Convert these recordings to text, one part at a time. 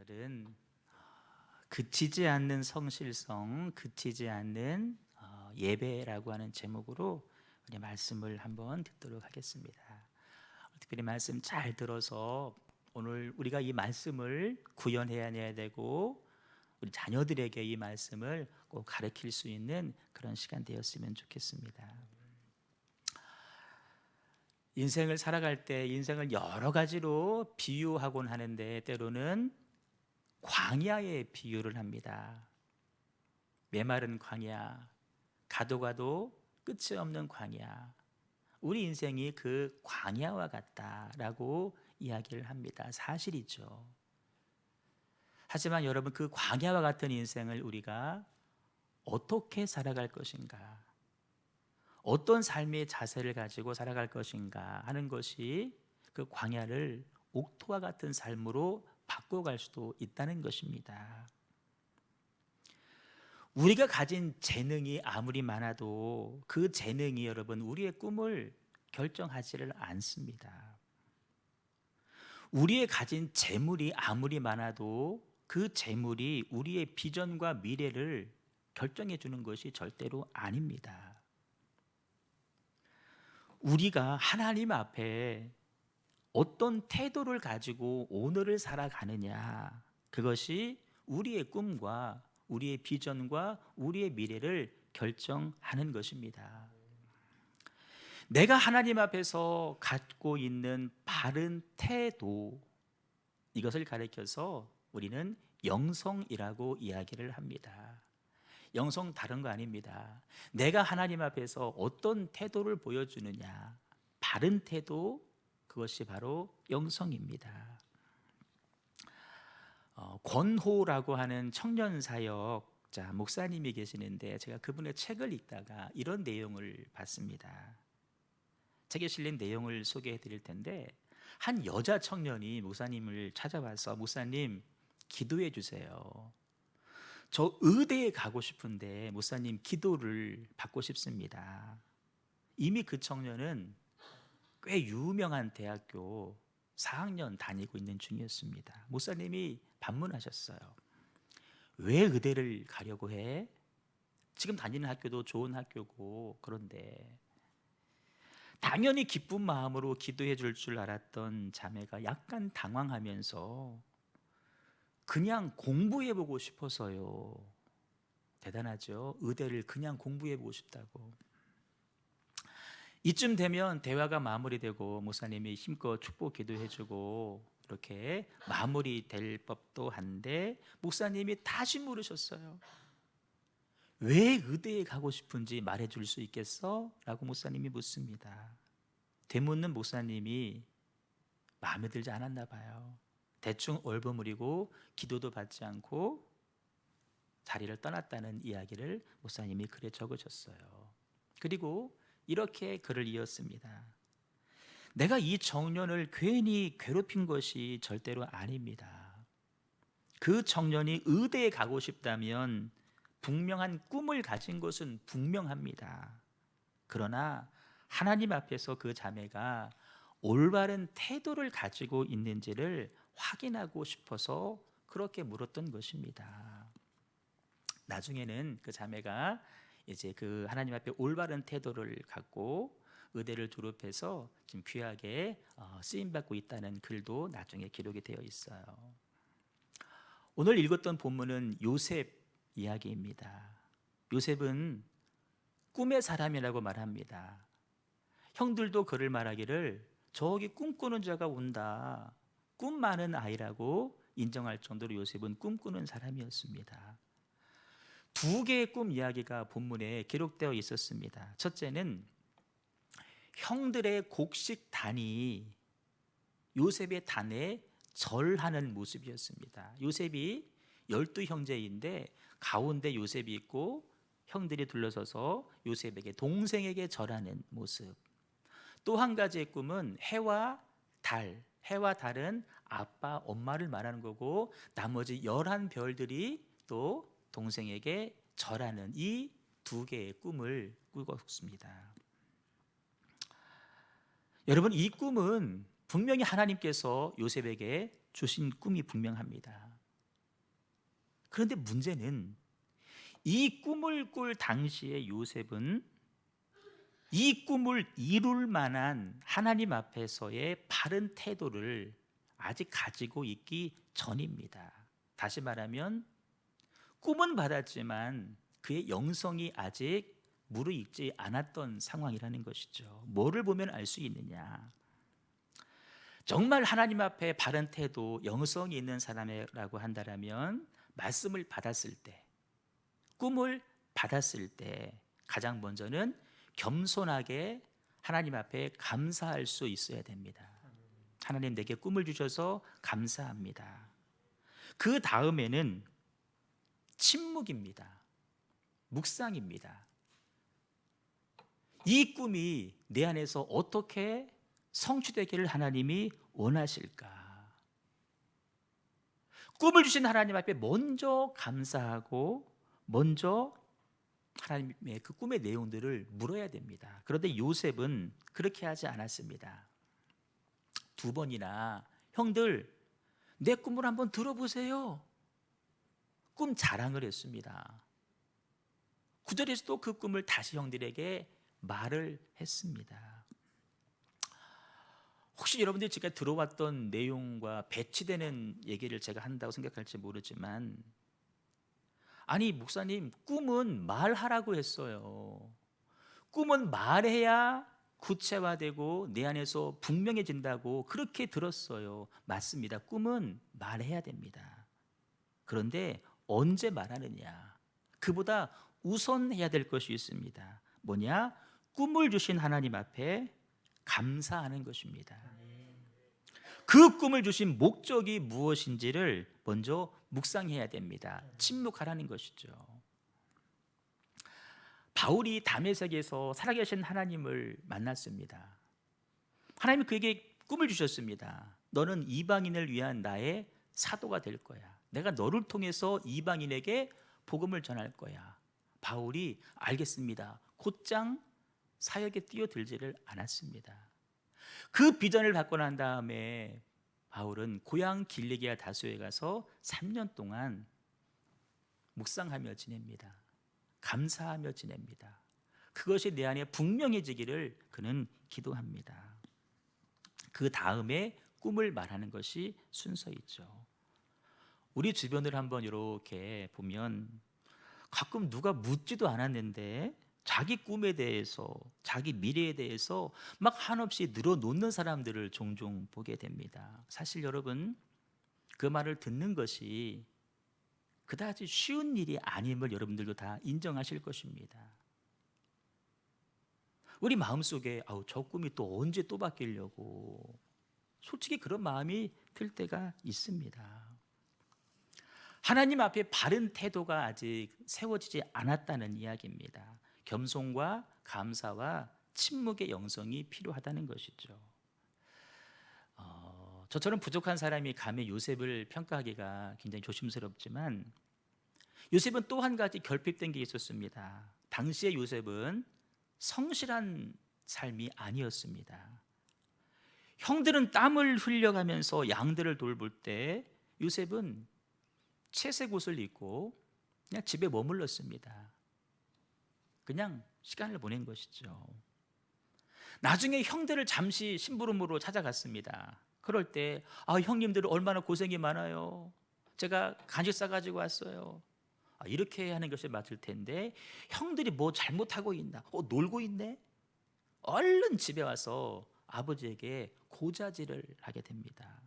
오늘은 그치지 않는 성실성, 그치지 않는 예배라고 하는 제목으로 우리 말씀을 한번 듣도록 하겠습니다. 특별히 말씀 잘 들어서 오늘 우리가 이 말씀을 구현해야 되고 우리 자녀들에게 이 말씀을 꼭 가르칠 수 있는 그런 시간 되었으면 좋겠습니다. 인생을 살아갈 때 인생을 여러 가지로 비유하곤 하는데 때로는 광야에 비유를 합니다. 메마른 광야, 가도 가도 끝이 없는 광야. 우리 인생이 그 광야와 같다라고 이야기를 합니다. 사실이죠. 하지만 여러분, 그 광야와 같은 인생을 우리가 어떻게 살아갈 것인가, 어떤 삶의 자세를 가지고 살아갈 것인가 하는 것이 그 광야를 옥토와 같은 삶으로 바꿔갈 수도 있다는 것입니다. 우리가 가진 재능이 아무리 많아도 그 재능이 여러분 우리의 꿈을 결정하지를 않습니다. 우리의 가진 재물이 아무리 많아도 그 재물이 우리의 비전과 미래를 결정해 주는 것이 절대로 아닙니다. 우리가 하나님 앞에 어떤 태도를 가지고 오늘을 살아가느냐, 그것이 우리의 꿈과 우리의 비전과 우리의 미래를 결정하는 것입니다. 내가 하나님 앞에서 갖고 있는 바른 태도, 이것을 가리켜서 우리는 영성이라고 이야기를 합니다. 영성 다른 거 아닙니다. 내가 하나님 앞에서 어떤 태도를 보여주느냐, 바른 태도, 그것이 바로 영성입니다. 권호라고 하는 청년 사역자 목사님이 계시는데 제가 그분의 책을 읽다가 이런 내용을 봤습니다. 책에 실린 내용을 소개해 드릴 텐데, 한 여자 청년이 목사님을 찾아와서 목사님 기도해 주세요. 저 의대에 가고 싶은데 목사님 기도를 받고 싶습니다. 이미 그 청년은 꽤 유명한 대학교 4학년 다니고 있는 중이었습니다. 목사님이 반문하셨어요. 왜 의대를 가려고 해? 지금 다니는 학교도 좋은 학교고. 그런데 당연히 기쁜 마음으로 기도해 줄 줄 알았던 자매가 약간 당황하면서 그냥 공부해 보고 싶어서요. 대단하죠? 의대를 그냥 공부해 보고 싶다고. 이쯤 되면 대화가 마무리되고 목사님이 힘껏 축복 기도해주고 이렇게 마무리될 법도 한데, 목사님이 다시 물으셨어요. 왜 의대에 가고 싶은지 말해줄 수 있겠어? 라고 목사님이 묻습니다. 되묻는 목사님이 마음에 들지 않았나 봐요. 대충 얼버무리고 기도도 받지 않고 자리를 떠났다는 이야기를 목사님이 글에 적으셨어요. 그리고 이렇게 글을 이었습니다. 내가 이 청년을 괜히 괴롭힌 것이 절대로 아닙니다. 그 청년이 의대에 가고 싶다면 분명한 꿈을 가진 것은 분명합니다. 그러나 하나님 앞에서 그 자매가 올바른 태도를 가지고 있는지를 확인하고 싶어서 그렇게 물었던 것입니다. 나중에는 그 자매가 이제 그 하나님 앞에 올바른 태도를 갖고 의대를 졸업해서 지금 귀하게 쓰임 받고 있다는 글도 나중에 기록이 되어 있어요. 오늘 읽었던 본문은 요셉 이야기입니다. 요셉은 꿈의 사람이라고 말합니다. 형들도 그를 말하기를 저기 꿈꾸는 자가 온다, 꿈 많은 아이라고 인정할 정도로 요셉은 꿈꾸는 사람이었습니다. 두 개의 꿈 이야기가 본문에 기록되어 있었습니다. 첫째는 형들의 곡식단이 요셉의 단에 절하는 모습이었습니다. 요셉이 12형제인데 가운데 요셉이 있고 형들이 둘러서서 요셉에게, 동생에게 절하는 모습. 또 한 가지의 꿈은 해와 달, 해와 달은 아빠, 엄마를 말하는 거고 나머지 11별들이 또 동생에게 절하는 이 두 개의 꿈을 꾸었습니다. 여러분, 이 꿈은 분명히 하나님께서 요셉에게 주신 꿈이 분명합니다. 그런데 문제는 이 꿈을 꿀 당시에 요셉은 이 꿈을 이룰 만한 하나님 앞에서의 바른 태도를 아직 가지고 있기 전입니다. 다시 말하면 꿈은 받았지만 그의 영성이 아직 무르익지 않았던 상황이라는 것이죠. 뭐를 보면 알 수 있느냐? 정말 하나님 앞에 바른 태도, 영성이 있는 사람이라고 한다면 말씀을 받았을 때, 꿈을 받았을 때 가장 먼저는 겸손하게 하나님 앞에 감사할 수 있어야 됩니다. 하나님, 내게 꿈을 주셔서 감사합니다. 그 다음에는 침묵입니다. 묵상입니다. 이 꿈이 내 안에서 어떻게 성취되기를 하나님이 원하실까? 꿈을 주신 하나님 앞에 먼저 감사하고 먼저 하나님의 그 꿈의 내용들을 물어야 됩니다. 그런데 요셉은 그렇게 하지 않았습니다. 2번이나 형들, 내 꿈을 한번 들어보세요. 꿈 자랑을 했습니다. 9절에서도 그 꿈을 다시 형들에게 말을 했습니다. 혹시 여러분들이 지금 들어왔던 내용과 배치되는 얘기를 제가 한다고 생각할지 모르지만, 아니 목사님, 꿈은 말하라고 했어요. 꿈은 말해야 구체화되고 내 안에서 분명해진다고 그렇게 들었어요. 맞습니다. 꿈은 말해야 됩니다. 그런데 언제 말하느냐? 그보다 우선해야 될 것이 있습니다. 뭐냐? 꿈을 주신 하나님 앞에 감사하는 것입니다. 그 꿈을 주신 목적이 무엇인지를 먼저 묵상해야 됩니다. 침묵하라는 것이죠. 바울이 다메섹에서 살아계신 하나님을 만났습니다. 하나님이 그에게 꿈을 주셨습니다. 너는 이방인을 위한 나의 사도가 될 거야. 내가 너를 통해서 이방인에게 복음을 전할 거야. 바울이 알겠습니다. 곧장 사역에 뛰어들지를 않았습니다. 그 비전을 받고 난 다음에 바울은 고향 길리기아 다소에 가서 3년 동안 묵상하며 지냅니다. 감사하며 지냅니다. 그것이 내 안에 분명해지기를 그는 기도합니다. 그 다음에 꿈을 말하는 것이 순서이죠. 우리 주변을 한번 이렇게 보면 가끔 누가 묻지도 않았는데 자기 꿈에 대해서, 자기 미래에 대해서 막 한없이 늘어놓는 사람들을 종종 보게 됩니다. 사실 여러분, 그 말을 듣는 것이 그다지 쉬운 일이 아님을 여러분들도 다 인정하실 것입니다. 우리 마음속에 저 꿈이 또 언제 또 바뀌려고, 솔직히 그런 마음이 들 때가 있습니다. 하나님 앞에 바른 태도가 아직 세워지지 않았다는 이야기입니다. 겸손과 감사와 침묵의 영성이 필요하다는 것이죠. 저처럼 부족한 사람이 감히 요셉을 평가하기가 굉장히 조심스럽지만, 요셉은 또 한 가지 결핍된 게 있었습니다. 당시의 요셉은 성실한 삶이 아니었습니다. 형들은 땀을 흘려가면서 양들을 돌볼 때 요셉은 채색 옷을 입고 그냥 집에 머물렀습니다. 그냥 시간을 보낸 것이죠. 나중에 형들을 잠시 심부름으로 찾아갔습니다. 그럴 때 형님들은 얼마나 고생이 많아요. 제가 간식 싸가지고 왔어요. 이렇게 하는 것이 맞을 텐데, 형들이 뭐 잘못하고 있나? 놀고 있네? 얼른 집에 와서 아버지에게 고자질을 하게 됩니다.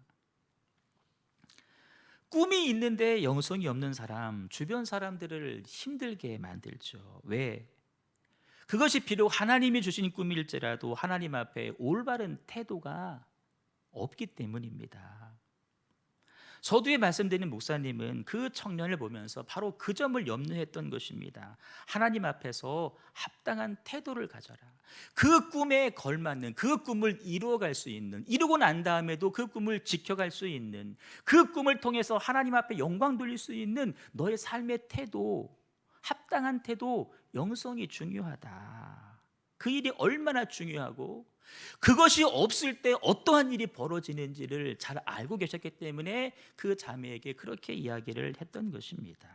꿈이 있는데 영성이 없는 사람, 주변 사람들을 힘들게 만들죠. 왜? 그것이 비록 하나님이 주신 꿈일지라도 하나님 앞에 올바른 태도가 없기 때문입니다. 서두에 말씀드린 목사님은 그 청년을 보면서 바로 그 점을 염려했던 것입니다. 하나님 앞에서 합당한 태도를 가져라. 그 꿈에 걸맞는, 그 꿈을 이루어갈 수 있는, 이루고 난 다음에도 그 꿈을 지켜갈 수 있는, 그 꿈을 통해서 하나님 앞에 영광 돌릴 수 있는 너의 삶의 태도, 합당한 태도, 영성이 중요하다. 그 일이 얼마나 중요하고 그것이 없을 때 어떠한 일이 벌어지는지를 잘 알고 계셨기 때문에 그 자매에게 그렇게 이야기를 했던 것입니다.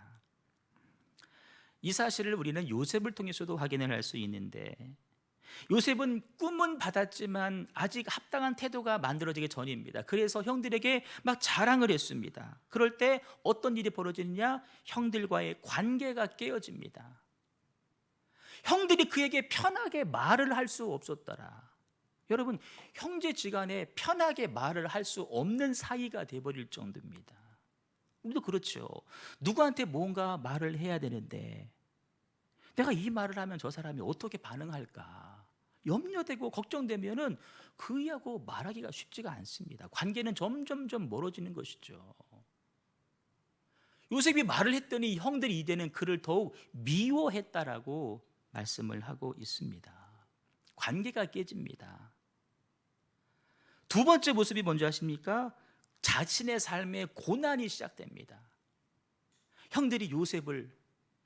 이 사실을 우리는 요셉을 통해서도 확인을 할 수 있는데, 요셉은 꿈은 받았지만 아직 합당한 태도가 만들어지기 전입니다. 그래서 형들에게 막 자랑을 했습니다. 그럴 때 어떤 일이 벌어지느냐? 형들과의 관계가 깨어집니다. 형들이 그에게 편하게 말을 할 수 없었더라. 여러분, 형제지간에 편하게 말을 할 수 없는 사이가 돼버릴 정도입니다. 우리도 그렇죠. 누구한테 뭔가 말을 해야 되는데 내가 이 말을 하면 저 사람이 어떻게 반응할까 염려되고 걱정되면은 그이하고 말하기가 쉽지가 않습니다. 관계는 점점점 멀어지는 것이죠. 요셉이 말을 했더니 형들이 이제는 그를 더욱 미워했다라고 말씀을 하고 있습니다. 관계가 깨집니다. 두 번째 모습이 뭔지 아십니까? 자신의 삶에 고난이 시작됩니다. 형들이 요셉을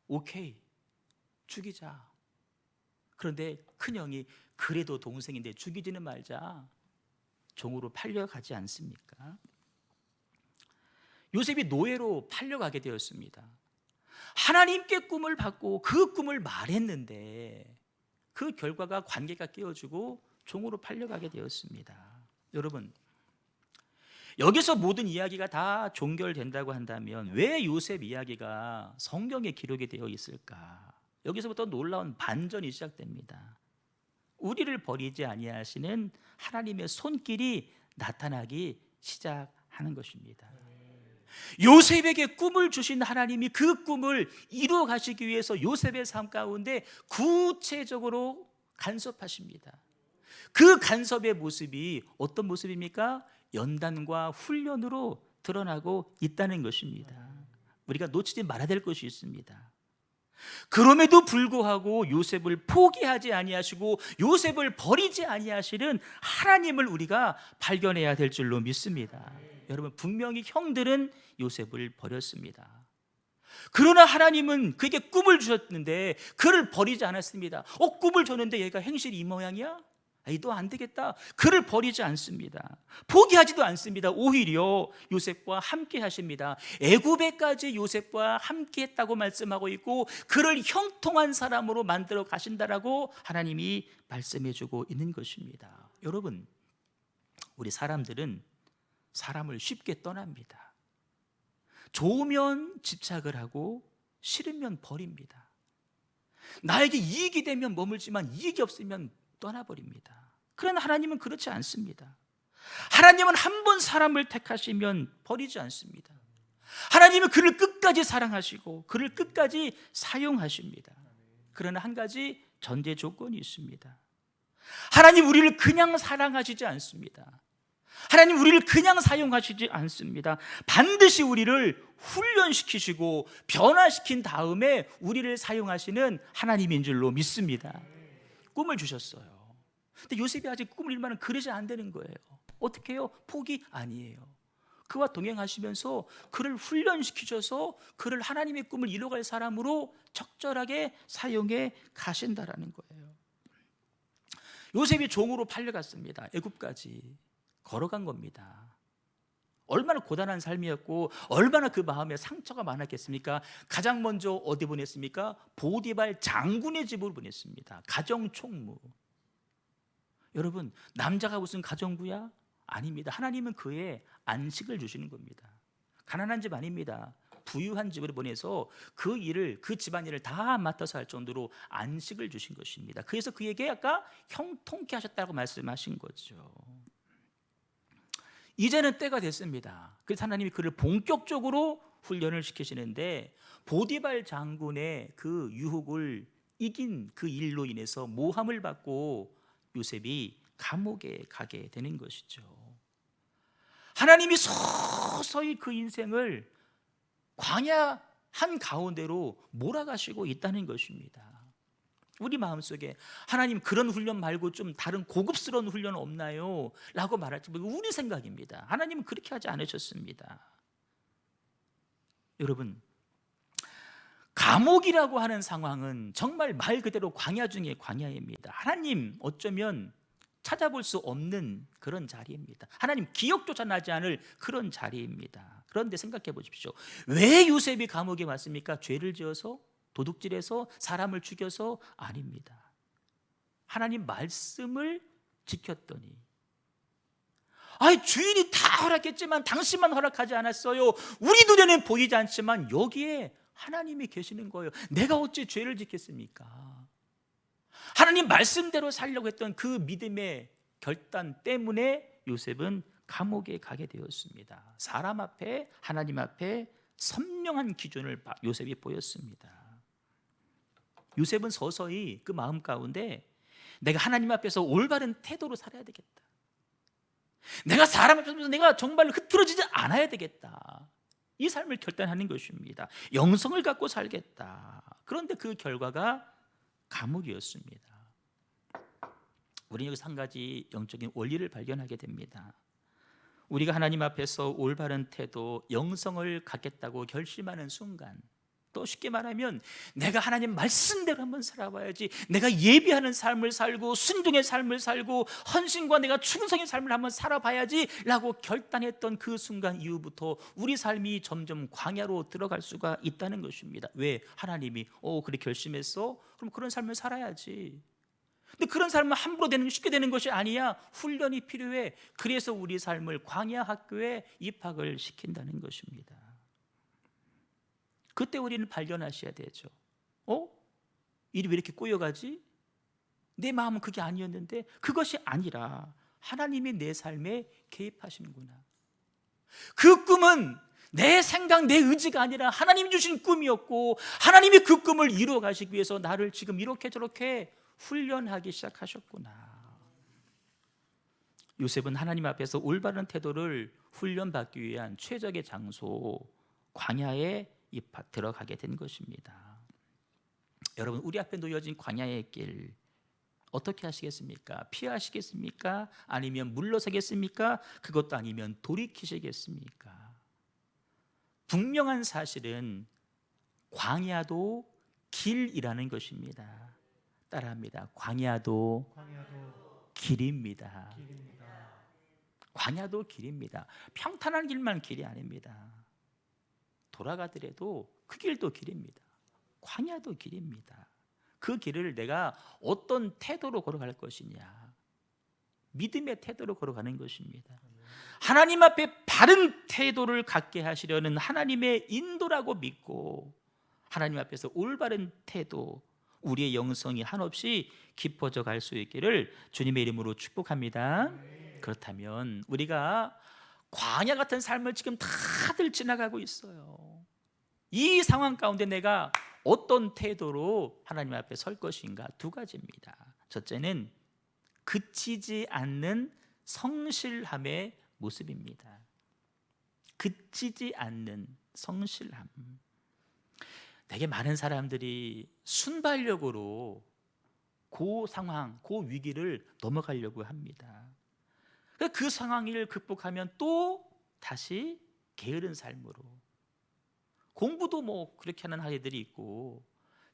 오케이 죽이자. 그런데 큰형이 그래도 동생인데 죽이지는 말자. 종으로 팔려가지 않습니까? 요셉이 노예로 팔려가게 되었습니다. 하나님께 꿈을 받고 그 꿈을 말했는데 그 결과가 관계가 깨어지고 종으로 팔려가게 되었습니다. 여러분, 여기서 모든 이야기가 다 종결된다고 한다면 왜 요셉 이야기가 성경에 기록이 되어 있을까? 여기서부터 놀라운 반전이 시작됩니다. 우리를 버리지 아니하시는 하나님의 손길이 나타나기 시작하는 것입니다. 요셉에게 꿈을 주신 하나님이 그 꿈을 이루어 가시기 위해서 요셉의 삶 가운데 구체적으로 간섭하십니다. 그 간섭의 모습이 어떤 모습입니까? 연단과 훈련으로 드러나고 있다는 것입니다. 우리가 놓치지 말아야 될 것이 있습니다. 그럼에도 불구하고 요셉을 포기하지 아니하시고 요셉을 버리지 아니하시는 하나님을 우리가 발견해야 될 줄로 믿습니다. 여러분, 분명히 형들은 요셉을 버렸습니다. 그러나 하나님은 그에게 꿈을 주셨는데 그를 버리지 않았습니다. 꿈을 줬는데 얘가 행실이 이 모양이야? 너 안 되겠다. 그를 버리지 않습니다. 포기하지도 않습니다. 오히려 요셉과 함께 하십니다. 애굽에까지 요셉과 함께 했다고 말씀하고 있고 그를 형통한 사람으로 만들어 가신다라고 하나님이 말씀해 주고 있는 것입니다. 여러분, 우리 사람들은 사람을 쉽게 떠납니다. 좋으면 집착을 하고 싫으면 버립니다. 나에게 이익이 되면 머물지만 이익이 없으면 떠나버립니다. 그러나 하나님은 그렇지 않습니다. 하나님은 한 번 사람을 택하시면 버리지 않습니다. 하나님은 그를 끝까지 사랑하시고 그를 끝까지 사용하십니다. 그러나 한 가지 전제 조건이 있습니다. 하나님 우리를 그냥 사랑하시지 않습니다. 하나님 우리를 그냥 사용하시지 않습니다. 반드시 우리를 훈련시키시고 변화시킨 다음에 우리를 사용하시는 하나님인 줄로 믿습니다. 꿈을 주셨어요. 근데 요셉이 아직 꿈을 이루면 그러지 안 되는 거예요. 어떻게 해요? 포기 아니에요. 그와 동행하시면서 그를 훈련시키셔서 그를 하나님의 꿈을 이뤄갈 사람으로 적절하게 사용해 가신다라는 거예요. 요셉이 종으로 팔려갔습니다. 애굽까지 걸어간 겁니다. 얼마나 고단한 삶이었고 얼마나 그 마음에 상처가 많았겠습니까? 가장 먼저 어디 보냈습니까? 보디발 장군의 집으로 보냈습니다. 가정총무. 여러분, 남자가 무슨 가정부야? 아닙니다. 하나님은 그의 안식을 주시는 겁니다. 가난한 집 아닙니다. 부유한 집으로 보내서 그 일을, 그 집안일을 다 맡아서 할 정도로 안식을 주신 것입니다. 그래서 그에게 아까 형통케 하셨다고 말씀하신 거죠. 이제는 때가 됐습니다. 그래서 하나님이 그를 본격적으로 훈련을 시키시는데 보디발 장군의 그 유혹을 이긴 그 일로 인해서 모함을 받고 요셉이 감옥에 가게 되는 것이죠. 하나님이 서서히 그 인생을 광야 한 가운데로 몰아가시고 있다는 것입니다. 우리 마음속에 하나님 그런 훈련 말고 좀 다른 고급스러운 훈련 없나요? 라고 말할지 우리 생각입니다. 하나님은 그렇게 하지 않으셨습니다. 여러분, 감옥이라고 하는 상황은 정말 말 그대로 광야 중에 광야입니다. 하나님 어쩌면 찾아볼 수 없는 그런 자리입니다. 하나님 기억조차 나지 않을 그런 자리입니다. 그런데 생각해 보십시오. 왜 요셉이 감옥에 왔습니까? 죄를 지어서? 도둑질해서 사람을 죽여서 아닙니다. 하나님 말씀을 지켰더니, 주인이 다 허락했지만 당신만 허락하지 않았어요. 우리 눈에는 보이지 않지만 여기에 하나님이 계시는 거예요. 내가 어찌 죄를 짓겠습니까? 하나님 말씀대로 살려고 했던 그 믿음의 결단 때문에 요셉은 감옥에 가게 되었습니다. 사람 앞에, 하나님 앞에 선명한 기준을 요셉이 보였습니다. 요셉은 서서히 그 마음 가운데 내가 하나님 앞에서 올바른 태도로 살아야 되겠다, 내가 사람 앞에서 내가 정말 흐트러지지 않아야 되겠다, 이 삶을 결단하는 것입니다. 영성을 갖고 살겠다. 그런데 그 결과가 감옥이었습니다. 우리는 여기서 한 가지 영적인 원리를 발견하게 됩니다. 우리가 하나님 앞에서 올바른 태도, 영성을 갖겠다고 결심하는 순간, 또 쉽게 말하면 내가 하나님 말씀대로 한번 살아봐야지, 내가 예비하는 삶을 살고 순종의 삶을 살고 헌신과 내가 충성의 삶을 한번 살아봐야지 라고 결단했던 그 순간 이후부터 우리 삶이 점점 광야로 들어갈 수가 있다는 것입니다. 왜? 하나님이 그래 결심했어? 그럼 그런 삶을 살아야지. 근데 그런 삶은 함부로 쉽게 되는 것이 아니야. 훈련이 필요해. 그래서 우리 삶을 광야 학교에 입학을 시킨다는 것입니다. 그때 우리는 발견하셔야 되죠. 일이 왜 이렇게 꼬여가지? 내 마음은 그게 아니었는데, 그것이 아니라 하나님이 내 삶에 개입하시는구나. 그 꿈은 내 생각, 내 의지가 아니라 하나님 주신 꿈이었고, 하나님이 그 꿈을 이루어 가시기 위해서 나를 지금 이렇게 저렇게 훈련하기 시작하셨구나. 요셉은 하나님 앞에서 올바른 태도를 훈련받기 위한 최적의 장소, 광야에 들어가게 된 것입니다. 여러분, 우리 앞에 놓여진 광야의 길 어떻게 하시겠습니까? 피하시겠습니까? 아니면 물러서겠습니까? 그것도 아니면 돌이키시겠습니까? 분명한 사실은 광야도 길이라는 것입니다. 따라합니다. 광야도 길입니다. 광야도 길입니다. 평탄한 길만 길이 아닙니다. 돌아가더라도 그 길도 길입니다. 광야도 길입니다. 그 길을 내가 어떤 태도로 걸어갈 것이냐, 믿음의 태도로 걸어가는 것입니다. 하나님 앞에 바른 태도를 갖게 하시려는 하나님의 인도라고 믿고 하나님 앞에서 올바른 태도, 우리의 영성이 한없이 깊어져 갈 수 있기를 주님의 이름으로 축복합니다. 그렇다면 우리가 광야 같은 삶을 지금 다들 지나가고 있어요. 이 상황 가운데 내가 어떤 태도로 하나님 앞에 설 것인가? 두 가지입니다. 첫째는 그치지 않는 성실함의 모습입니다. 그치지 않는 성실함. 되게 많은 사람들이 순발력으로 그 상황, 그 위기를 넘어가려고 합니다. 그 상황을 극복하면 또 다시 게으른 삶으로, 공부도 그렇게 하는 아이들이 있고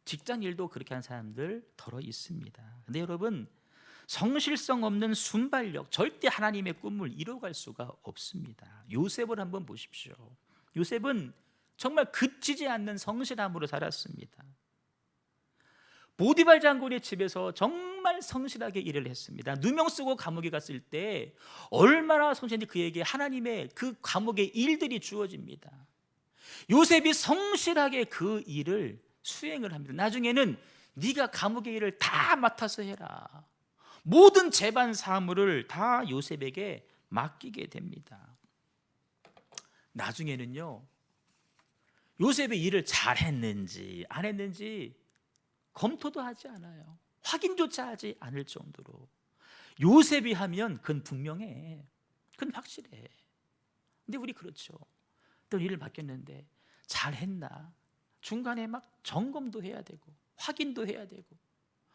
직장 일도 그렇게 하는 사람들 더러 있습니다. 근데 여러분, 성실성 없는 순발력, 절대 하나님의 꿈을 이뤄갈 수가 없습니다. 요셉을 한번 보십시오. 요셉은 정말 그치지 않는 성실함으로 살았습니다. 보디발 장군의 집에서 정말 성실하게 일을 했습니다. 누명 쓰고 감옥에 갔을 때 얼마나 성실한지 그에게 하나님의 그 감옥의 일들이 주어집니다. 요셉이 성실하게 그 일을 수행을 합니다. 나중에는 네가 감옥의 일을 다 맡아서 해라, 모든 재반 사무를 다 요셉에게 맡기게 됩니다. 나중에는요, 요셉의 일을 잘했는지 안 했는지 검토도 하지 않아요. 확인조차 하지 않을 정도로 요셉이 하면 그건 분명해, 그건 확실해. 근데 우리 그렇죠. 또 일을 맡겼는데 잘했나? 중간에 막 점검도 해야 되고 확인도 해야 되고,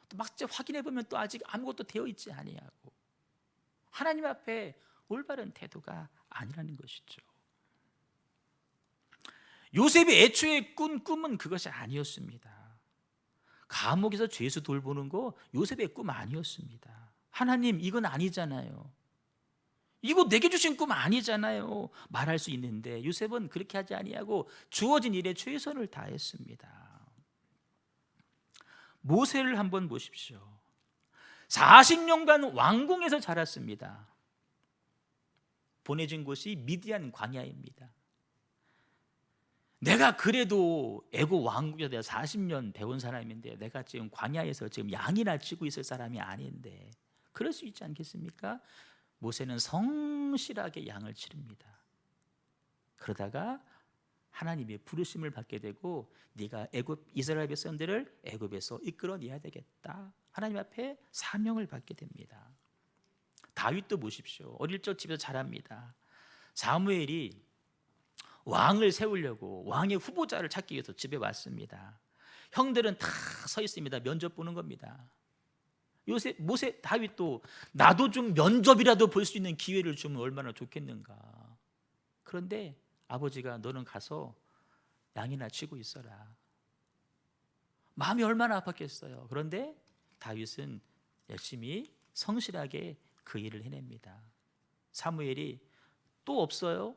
또 막 확인해 보면 또 아직 아무것도 되어 있지 아니하고, 하나님 앞에 올바른 태도가 아니라는 것이죠. 요셉이 애초에 꾼 꿈은 그것이 아니었습니다. 감옥에서 죄수 돌보는 거 요셉의 꿈 아니었습니다. 하나님, 이건 아니잖아요, 이거 내게 주신 꿈 아니잖아요 말할 수 있는데, 요셉은 그렇게 하지 아니하고 주어진 일에 최선을 다했습니다. 모세를 한번 보십시오. 40년간 왕궁에서 자랐습니다. 보내진 곳이 미디안 광야입니다. 내가 그래도 애국 왕국에서 내가 40년 배운 사람인데 내가 지금 광야에서 지금 양이나 치고 있을 사람이 아닌데 그럴 수 있지 않겠습니까? 모세는 성실하게 양을 치릅니다. 그러다가 하나님의 부르심을 받게 되고 네가 애굽 이스라엘 백성들을 애굽에서 이끌어내야 되겠다. 하나님 앞에 사명을 받게 됩니다. 다윗도 보십시오. 어릴 적 집에서 자랍니다. 사무엘이 왕을 세우려고 왕의 후보자를 찾기 위해서 집에 왔습니다. 형들은 다 서 있습니다. 면접 보는 겁니다. 모세 다윗도 나도 좀 면접이라도 볼 수 있는 기회를 주면 얼마나 좋겠는가. 그런데 아버지가 너는 가서 양이나 치고 있어라. 마음이 얼마나 아팠겠어요. 그런데 다윗은 열심히 성실하게 그 일을 해냅니다. 사무엘이 또 없어요?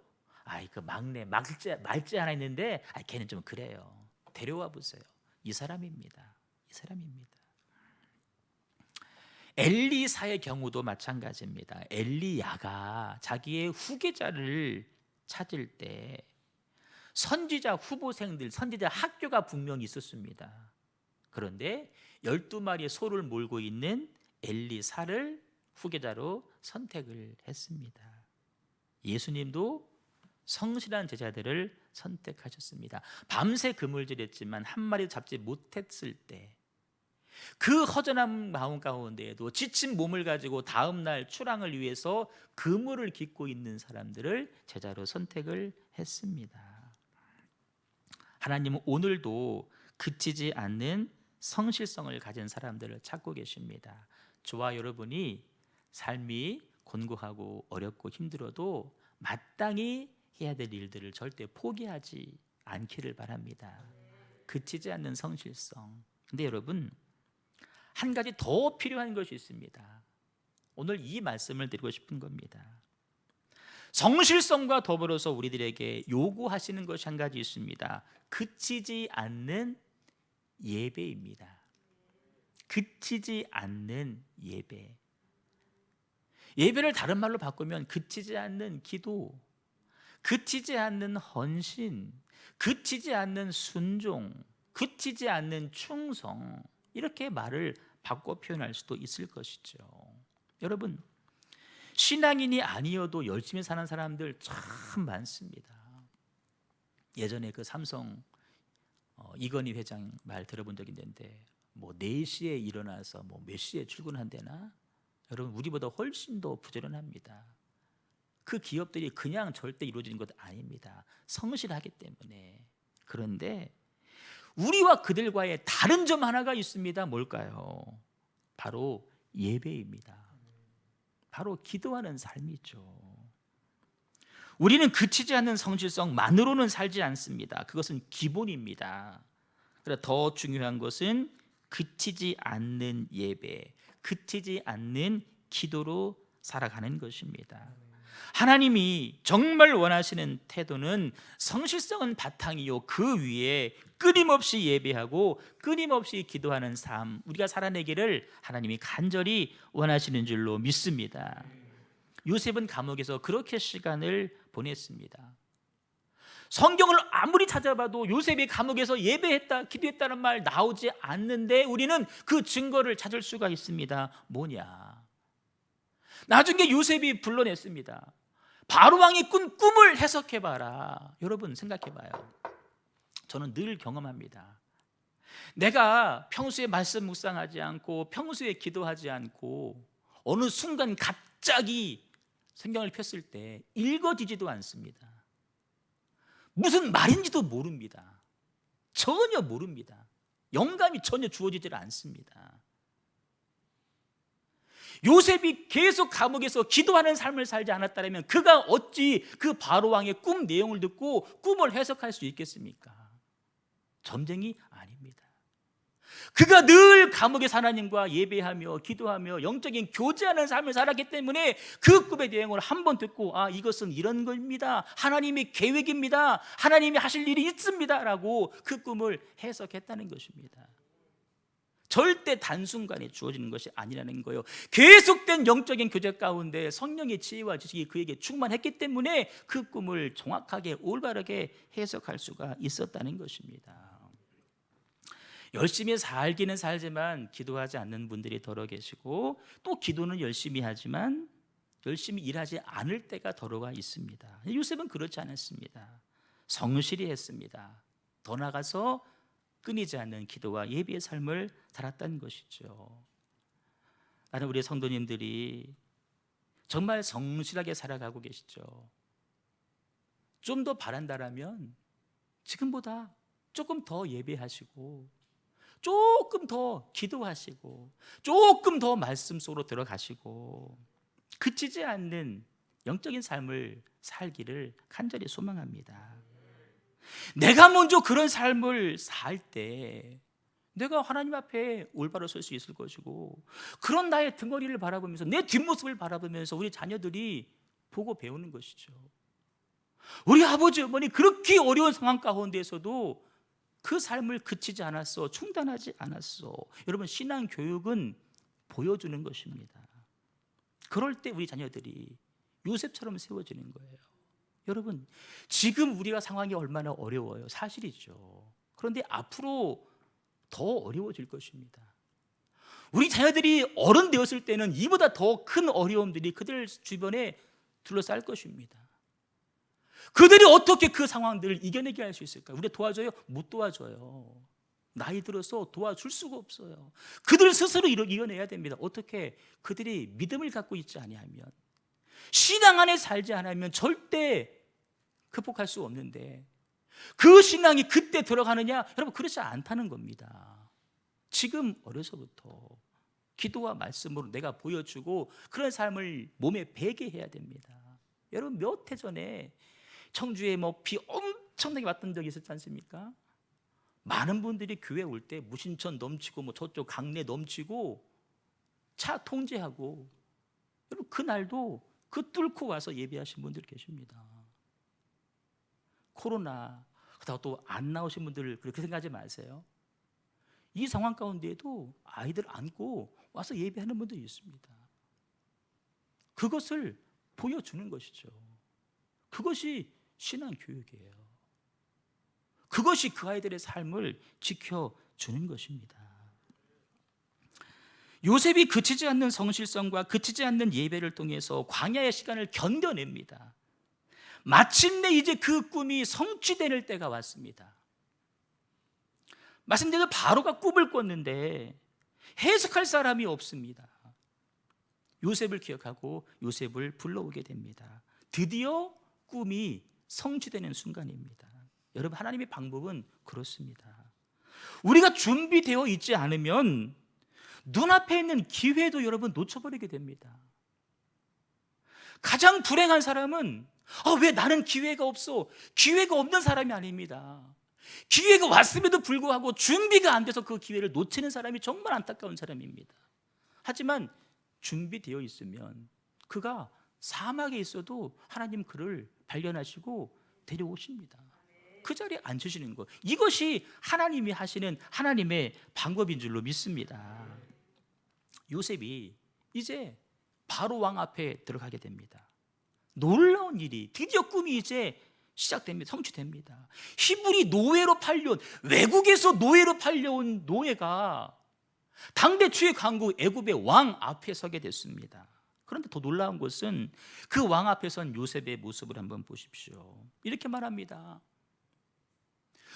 그 막내 말째 하나 있는데 걔는 좀 그래요. 데려와 보세요. 이 사람입니다. 엘리사의 경우도 마찬가지입니다. 엘리야가 자기의 후계자를 찾을 때 선지자 후보생들, 선지자 학교가 분명히 있었습니다. 그런데 12마리의 소를 몰고 있는 엘리사를 후계자로 선택을 했습니다. 예수님도 성실한 제자들을 선택하셨습니다. 밤새 그물질했지만 한 마리도 잡지 못했을 때 그 허전한 마음 가운데에도 지친 몸을 가지고 다음 날 출항을 위해서 그물을 깃고 있는 사람들을 제자로 선택을 했습니다. 하나님은 오늘도 그치지 않는 성실성을 가진 사람들을 찾고 계십니다. 저와 여러분이 삶이 곤고하고 어렵고 힘들어도 마땅히 해야 될 일들을 절대 포기하지 않기를 바랍니다. 그치지 않는 성실성. 근데 여러분, 한 가지 더 필요한 것이 있습니다. 오늘 이 말씀을 드리고 싶은 겁니다. 성실성과 더불어서 우리들에게 요구하시는 것이 한 가지 있습니다. 그치지 않는 예배입니다. 그치지 않는 예배. 예배를 다른 말로 바꾸면 그치지 않는 기도, 그치지 않는 헌신, 그치지 않는 순종, 그치지 않는 충성, 이렇게 말을 바꿔 표현할 수도 있을 것이죠. 여러분, 신앙인이 아니어도 열심히 사는 사람들 참 많습니다. 예전에 그 삼성 이건희 회장 말 들어본 적이 있는데 4시에 일어나서 몇 시에 출근한대나? 여러분, 우리보다 훨씬 더 부지런합니다. 그 기업들이 그냥 절대 이루어지는 것 아닙니다. 성실하기 때문에. 그런데 우리와 그들과의 다른 점 하나가 있습니다. 뭘까요? 바로 예배입니다. 바로 기도하는 삶이죠. 우리는 그치지 않는 성실성만으로는 살지 않습니다. 그것은 기본입니다. 그러나 더 중요한 것은 그치지 않는 예배, 그치지 않는 기도로 살아가는 것입니다. 하나님이 정말 원하시는 태도는 성실성은 바탕이요, 그 위에 끊임없이 예배하고 끊임없이 기도하는 삶, 우리가 살아내기를 하나님이 간절히 원하시는 줄로 믿습니다. 요셉은 감옥에서 그렇게 시간을 보냈습니다. 성경을 아무리 찾아봐도 요셉이 감옥에서 예배했다, 기도했다는 말 나오지 않는데 우리는 그 증거를 찾을 수가 있습니다. 뭐냐? 나중에 요셉이 불러냈습니다. 바로왕이 꾼 꿈을 해석해봐라. 여러분 생각해봐요. 저는 늘 경험합니다. 내가 평소에 말씀 묵상하지 않고 평소에 기도하지 않고 어느 순간 갑자기 성경을 폈을 때 읽어지지도 않습니다. 무슨 말인지도 모릅니다. 전혀 모릅니다. 영감이 전혀 주어지질 않습니다. 요셉이 계속 감옥에서 기도하는 삶을 살지 않았다면 그가 어찌 그 바로왕의 꿈 내용을 듣고 꿈을 해석할 수 있겠습니까? 점쟁이 아닙니다. 그가 늘 감옥에서 하나님과 예배하며 기도하며 영적인 교제하는 삶을 살았기 때문에 그 꿈의 내용을 한번 듣고 이것은 이런 겁니다. 하나님의 계획입니다. 하나님이 하실 일이 있습니다 라고 그 꿈을 해석했다는 것입니다. 절대 단순간에 주어지는 것이 아니라는 거예요. 계속된 영적인 교제 가운데 성령의 지혜와 지식이 그에게 충만했기 때문에 그 꿈을 정확하게 올바르게 해석할 수가 있었다는 것입니다. 열심히 살기는 살지만 기도하지 않는 분들이 더러 계시고, 또 기도는 열심히 하지만 열심히 일하지 않을 때가 더러가 있습니다. 요셉은 그렇지 않았습니다. 성실히 했습니다. 더 나아가서 끊이지 않는 기도와 예비의 삶을 살았다는 것이죠. 나는 우리 성도님들이 정말 성실하게 살아가고 계시죠. 좀 더 바란다라면 지금보다 조금 더 예배하시고, 조금 더 기도하시고, 조금 더 말씀 속으로 들어가시고, 그치지 않는 영적인 삶을 살기를 간절히 소망합니다. 내가 먼저 그런 삶을 살 때 내가 하나님 앞에 올바로 설 수 있을 것이고, 그런 나의 등거리를 바라보면서, 내 뒷모습을 바라보면서 우리 자녀들이 보고 배우는 것이죠. 우리 아버지 어머니 그렇게 어려운 상황 가운데에서도 그 삶을 그치지 않았어, 중단하지 않았어. 여러분, 신앙 교육은 보여주는 것입니다. 그럴 때 우리 자녀들이 요셉처럼 세워지는 거예요. 여러분, 지금 우리가 상황이 얼마나 어려워요. 사실이죠. 그런데 앞으로 더 어려워질 것입니다. 우리 자녀들이 어른 되었을 때는 이보다 더 큰 어려움들이 그들 주변에 둘러쌀 것입니다. 그들이 어떻게 그 상황들을 이겨내게 할 수 있을까요? 우리가 도와줘요? 못 도와줘요. 나이 들어서 도와줄 수가 없어요. 그들 스스로 이겨내야 됩니다. 어떻게? 그들이 믿음을 갖고 있지 아니하면, 신앙 안에 살지 않으면 절대 극복할 수 없는데, 그 신앙이 그때 들어가느냐? 여러분, 그렇지 않다는 겁니다. 지금 어려서부터 기도와 말씀으로 내가 보여주고 그런 삶을 몸에 배게 해야 됩니다. 여러분, 몇 해 전에 청주에 비 엄청나게 왔던 적이 있었지 않습니까? 많은 분들이 교회 올 때 무신천 넘치고 저쪽 강내 넘치고 차 통제하고, 여러분, 그날도 그 뚫고 와서 예배하신 분들 계십니다. 코로나, 그렇다고 또 안 나오신 분들 그렇게 생각하지 마세요. 이 상황 가운데에도 아이들 안고 와서 예배하는 분들이 있습니다. 그것을 보여주는 것이죠. 그것이 신앙 교육이에요. 그것이 그 아이들의 삶을 지켜주는 것입니다. 요셉이 그치지 않는 성실성과 그치지 않는 예배를 통해서 광야의 시간을 견뎌냅니다. 마침내 이제 그 꿈이 성취될 때가 왔습니다. 말씀대로 바로가 꿈을 꿨는데 해석할 사람이 없습니다. 요셉을 기억하고 요셉을 불러오게 됩니다. 드디어 꿈이 성취되는 순간입니다. 여러분, 하나님의 방법은 그렇습니다. 우리가 준비되어 있지 않으면 눈앞에 있는 기회도 여러분 놓쳐버리게 됩니다. 가장 불행한 사람은 왜 나는 기회가 없어? 기회가 없는 사람이 아닙니다. 기회가 왔음에도 불구하고 준비가 안 돼서 그 기회를 놓치는 사람이 정말 안타까운 사람입니다. 하지만 준비되어 있으면 그가 사막에 있어도 하나님 그를 발견하시고 데려오십니다. 그 자리에 앉으시는 것, 이것이 하나님이 하시는 하나님의 방법인 줄로 믿습니다. 요셉이 이제 바로 왕 앞에 들어가게 됩니다. 놀라운 일이, 드디어 꿈이 이제 시작됩니다. 성취됩니다. 히브리 노예로 팔려온, 외국에서 노예로 팔려온 노예가 당대 최 강국 애굽의 왕 앞에 서게 됐습니다. 그런데 더 놀라운 것은 그 왕 앞에 선 요셉의 모습을 한번 보십시오. 이렇게 말합니다.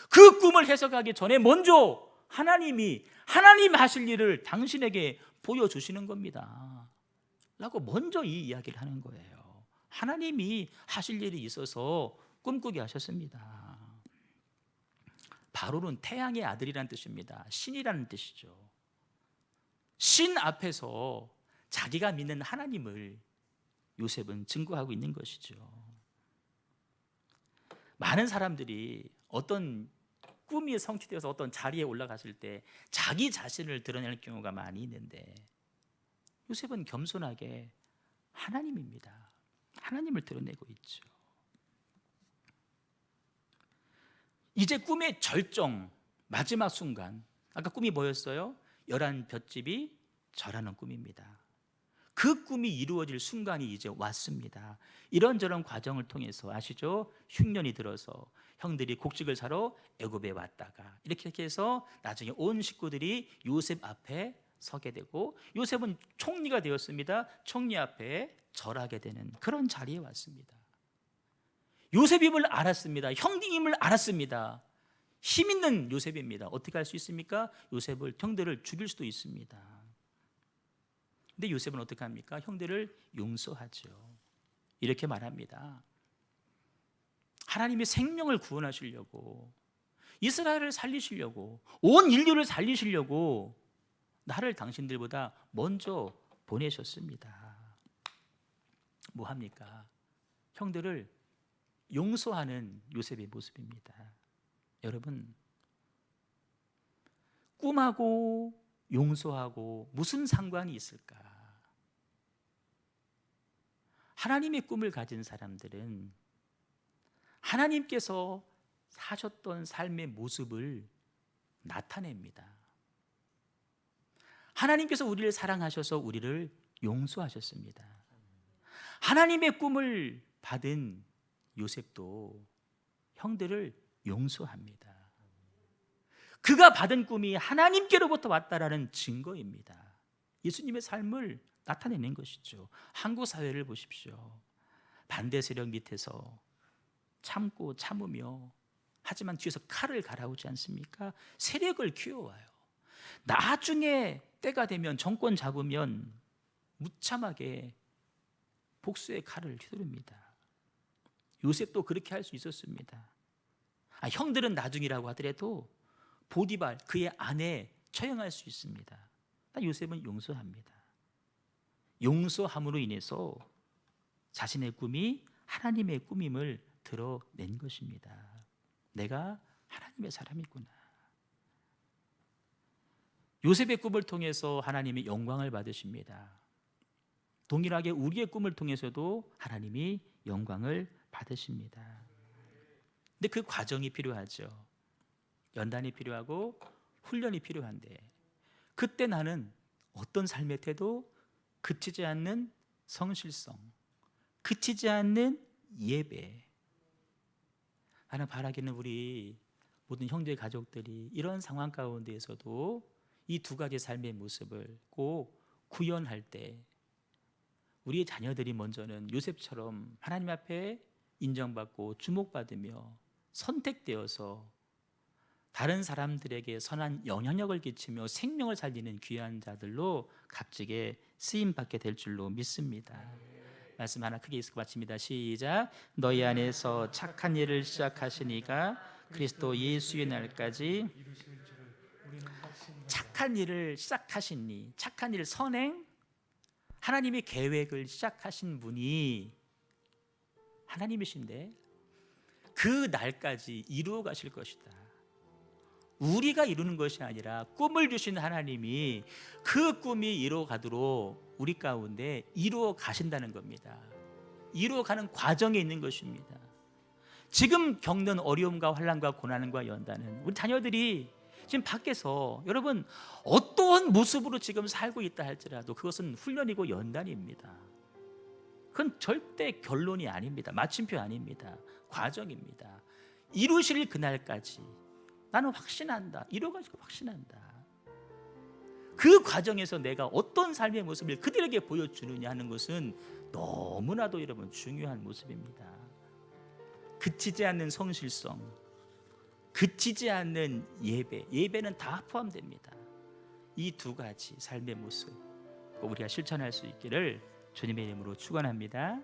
그 꿈을 해석하기 전에 먼저 하나님 하실 일을 당신에게 보여주시는 겁니다 라고 먼저 이 이야기를 하는 거예요. 하나님이 하실 일이 있어서 꿈꾸게 하셨습니다. 바로는 태양의 아들이라는 뜻입니다. 신이라는 뜻이죠. 신 앞에서 자기가 믿는 하나님을 요셉은 증거하고 있는 것이죠. 많은 사람들이 어떤 꿈이 성취되어서 어떤 자리에 올라갔을 때 자기 자신을 드러내는 경우가 많이 있는데, 요셉은 겸손하게 하나님입니다. 하나님을 드러내고 있죠. 이제 꿈의 절정, 마지막 순간, 아까 꿈이 뭐였어요? 열한 볏집이 절하는 꿈입니다. 그 꿈이 이루어질 순간이 이제 왔습니다. 이런저런 과정을 통해서 아시죠? 흉년이 들어서 형들이 곡식을 사러 애굽에 왔다가 이렇게 해서 나중에 온 식구들이 요셉 앞에 서게 되고 요셉은 총리가 되었습니다. 총리 앞에 절하게 되는 그런 자리에 왔습니다. 요셉임을 알았습니다. 형님임을 알았습니다. 힘 있는 요셉입니다. 어떻게 할 수 있습니까? 요셉을 형들을 죽일 수도 있습니다. 근데 요셉은 어떻게 합니까? 형들을 용서하죠. 이렇게 말합니다. 하나님의 생명을 구원하시려고, 이스라엘을 살리시려고, 온 인류를 살리시려고 나를 당신들보다 먼저 보내셨습니다. 뭐 합니까? 형들을 용서하는 요셉의 모습입니다. 여러분, 꿈하고 용서하고 무슨 상관이 있을까? 하나님의 꿈을 가진 사람들은 하나님께서 사셨던 삶의 모습을 나타냅니다. 하나님께서 우리를 사랑하셔서 우리를 용서하셨습니다. 하나님의 꿈을 받은 요셉도 형들을 용서합니다. 그가 받은 꿈이 하나님께로부터 왔다라는 증거입니다. 예수님의 삶을 나타내는 것이죠. 한국 사회를 보십시오. 반대 세력 밑에서 참고 참으며 하지만 뒤에서 칼을 갈아오지 않습니까? 세력을 키워와요. 나중에 때가 되면 정권 잡으면 무참하게 복수의 칼을 휘두릅니다. 요셉도 그렇게 할 수 있었습니다. 형들은 나중이라고 하더라도 보디발 그의 아내 처형할 수 있습니다. 요셉은 용서합니다. 용서함으로 인해서 자신의 꿈이 하나님의 꿈임을 드러낸 것입니다. 내가 하나님의 사람이구나. 요셉의 꿈을 통해서 하나님이 영광을 받으십니다. 동일하게 우리의 꿈을 통해서도 하나님이 영광을 받으십니다. 근데 그 과정이 필요하죠. 연단이 필요하고 훈련이 필요한데 그때 나는 어떤 삶의 태도? 그치지 않는 성실성, 그치지 않는 예배. 나는 바라기는 우리 모든 형제 가족들이 이런 상황 가운데에서도 이 두 가지 삶의 모습을 꼭 구현할 때 우리의 자녀들이 먼저는 요셉처럼 하나님 앞에 인정받고 주목받으며 선택되어서 다른 사람들에게 선한 영향력을 끼치며 생명을 살리는 귀한 자들로 값지게 쓰임받게 될 줄로 믿습니다. 말씀 하나 크게 읽고 마칩니다. 시작. 너희 안에서 착한 일을 시작하시니가 그리스도 예수의 날까지 착한 일을 시작하시니, 착한 일 선행, 하나님의 계획을 시작하신 분이 하나님이신데 그 날까지 이루어 가실 것이다. 우리가 이루는 것이 아니라 꿈을 주신 하나님이 그 꿈이 이루어 가도록 우리 가운데 이루어 가신다는 겁니다. 이루어 가는 과정에 있는 것입니다. 지금 겪는 어려움과 환난과 고난과 연단은 우리 자녀들이 지금 밖에서 여러분 어떠한 모습으로 지금 살고 있다 할지라도 그것은 훈련이고 연단입니다. 그건 절대 결론이 아닙니다. 마침표 아닙니다. 과정입니다. 이루실 그날까지 나는 확신한다. 이뤄가지고 확신한다. 그 과정에서 내가 어떤 삶의 모습을 그들에게 보여주느냐 하는 것은 너무나도 여러분 중요한 모습입니다. 그치지 않는 성실성, 그치지 않는 예배, 예배는 다 포함됩니다. 이 두 가지 삶의 모습 꼭 우리가 실천할 수 있기를 주님의 이름으로 축원합니다.